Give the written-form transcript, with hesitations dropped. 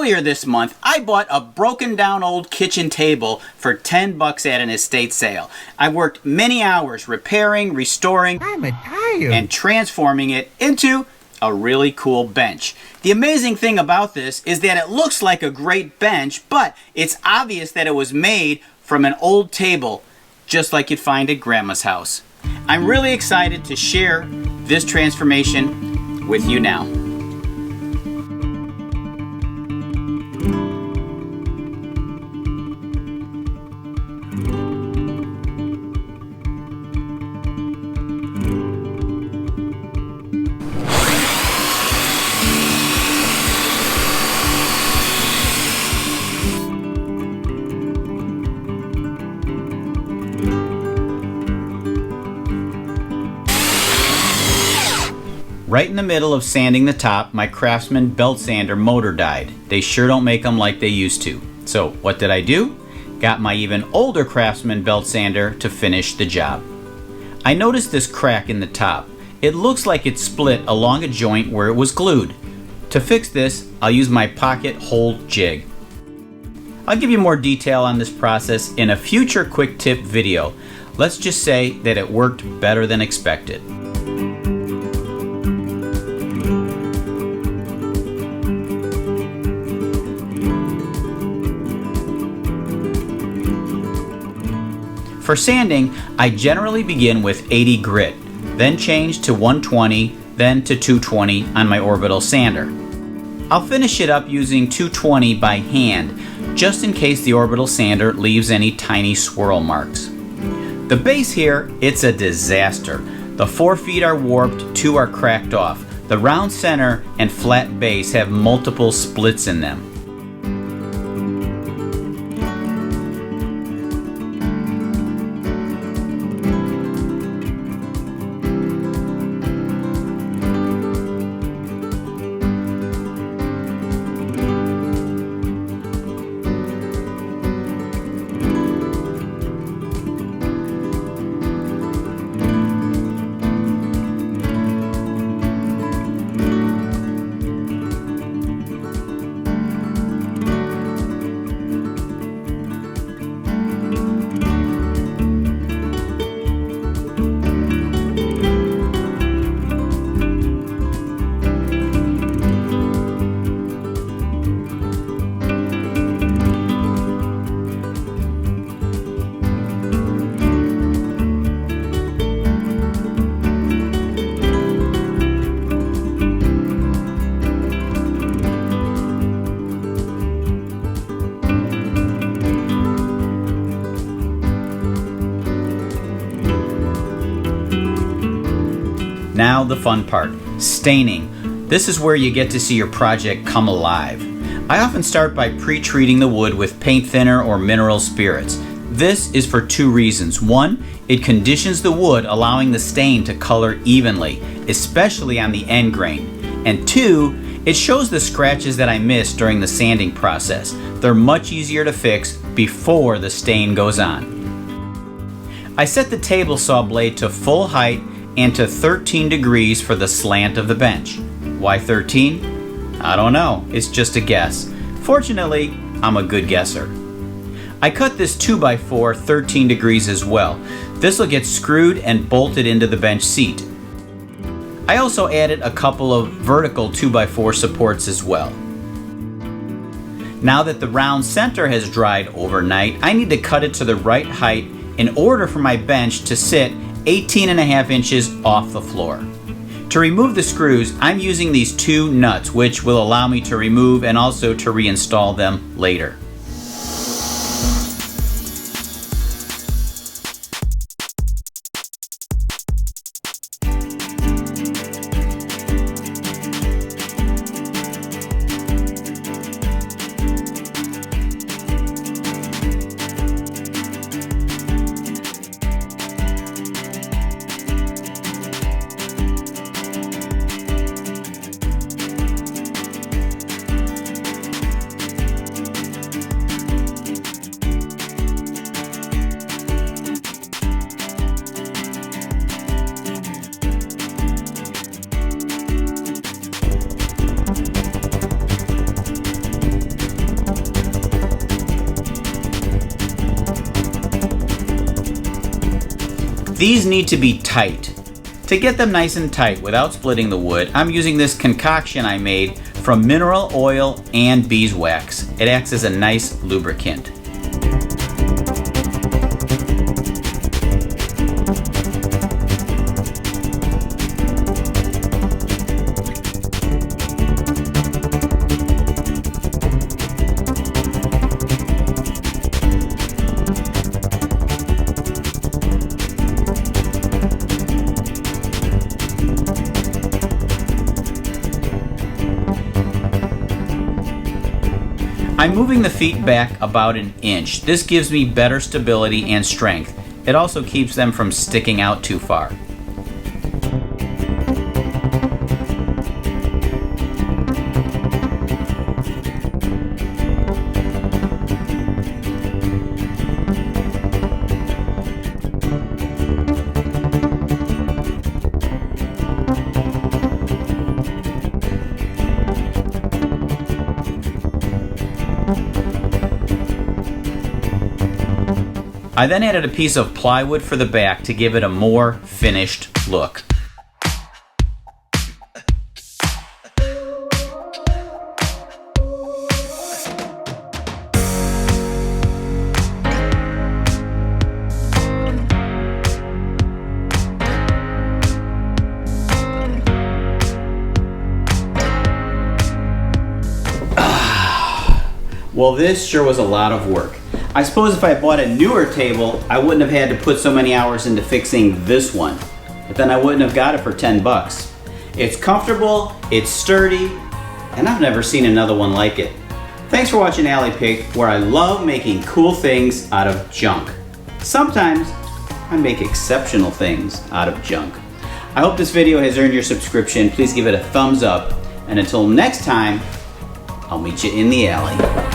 Earlier this month, I bought a broken down old kitchen table for $10 at an estate sale. I worked many hours repairing, restoring, and transforming it into a really cool bench. The amazing thing about this is that it looks like a great bench, but it's obvious that it was made from an old table, just like you'd find at Grandma's house. I'm really excited to share this transformation with you now. Right in the middle of sanding the top, my Craftsman belt sander motor died. They sure don't make them like they used to. So what did I do? Got my even older Craftsman belt sander to finish the job. I noticed this crack in the top. It looks like it split along a joint where it was glued. To fix this, I'll use my pocket hold jig. I'll give you more detail on this process in a future quick tip video. Let's just say that it worked better than expected. For sanding, I generally begin with 80 grit, then change to 120, then to 220 on my orbital sander. I'll finish it up using 220 by hand, just in case the orbital sander leaves any tiny swirl marks. The base here, it's a disaster. The 4 feet are warped, 2 are cracked off. The round center and flat base have multiple splits in them. Now the fun part, staining. This is where you get to see your project come alive. I often start by pre-treating the wood with paint thinner or mineral spirits. This is for 2 reasons. 1, it conditions the wood, allowing the stain to color evenly, especially on the end grain. And 2, it shows the scratches that I missed during the sanding process. They're much easier to fix before the stain goes on. I set the table saw blade to full height and to 13 degrees for the slant of the bench. Why 13? I don't know, it's just a guess. Fortunately, I'm a good guesser. I cut this 2x4 13 degrees as well. This will get screwed and bolted into the bench seat. I also added a couple of vertical 2x4 supports as well. Now that the round center has dried overnight, I need to cut it to the right height in order for my bench to sit 18.5 inches off the floor. To remove the screws, I'm using these 2 nuts, which will allow me to remove and also to reinstall them later. These need to be tight. To get them nice and tight without splitting the wood, I'm using this concoction I made from mineral oil and beeswax. It acts as a nice lubricant. I'm moving the feet back about an inch. This gives me better stability and strength. It also keeps them from sticking out too far. I then added a piece of plywood for the back to give it a more finished look. Well, this sure was a lot of work. I suppose if I bought a newer table, I wouldn't have had to put so many hours into fixing this one. But then I wouldn't have got it for 10 bucks. It's comfortable, it's sturdy, and I've never seen another one like it. Thanks for watching Alley Pig, where I love making cool things out of junk. Sometimes I make exceptional things out of junk. I hope this video has earned your subscription. Please give it a thumbs up. And until next time, I'll meet you in the alley.